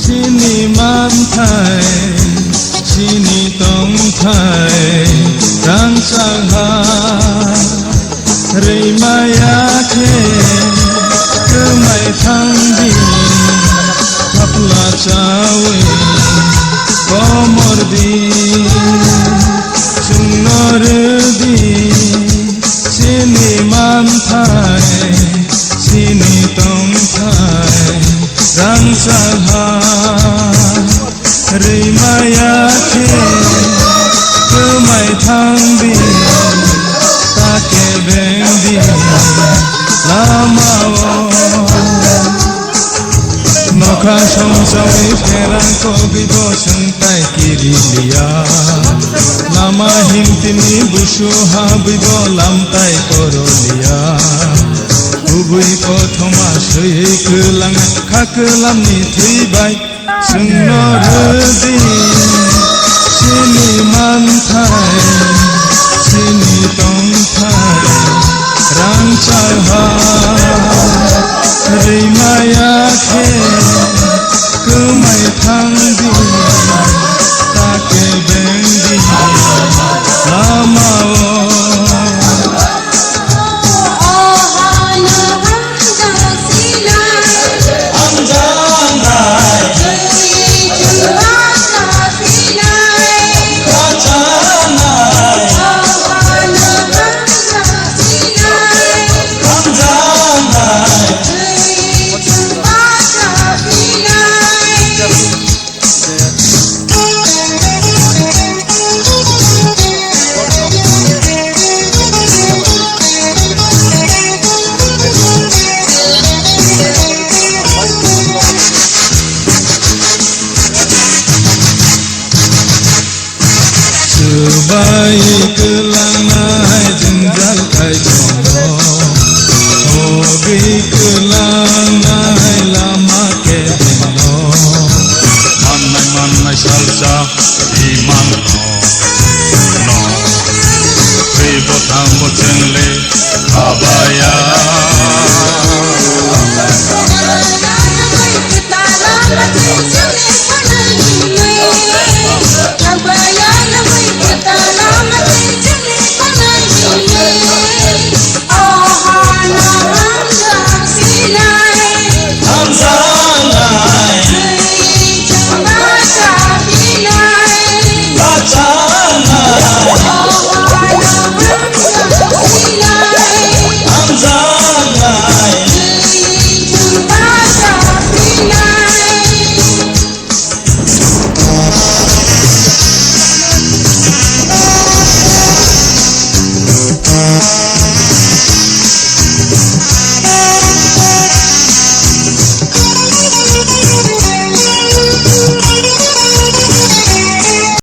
Sini mantai, sini tongtai, rang sangha, rei maya ke, kemai thangdi, kapla cawe, komordi, sunnordi, sini mantai, sini tongtai. Rang sangha rei maya ke kemai thangdi take bengdi lamawo nokha somsoi perang ko bibo sungtai kirilia lama himtini busu habibo lamtai korolia Ubui kothoma sui kelang kakelam ni tui sunnordi sini mantai sini tongtai rang sangha rei maya ke kemai thangdi take bengdi lamawo Sebaik kelangai jenjal kai jono Hobi kelangai lama ke dino Manai salsa iman no Ribo tambo cengle kabaya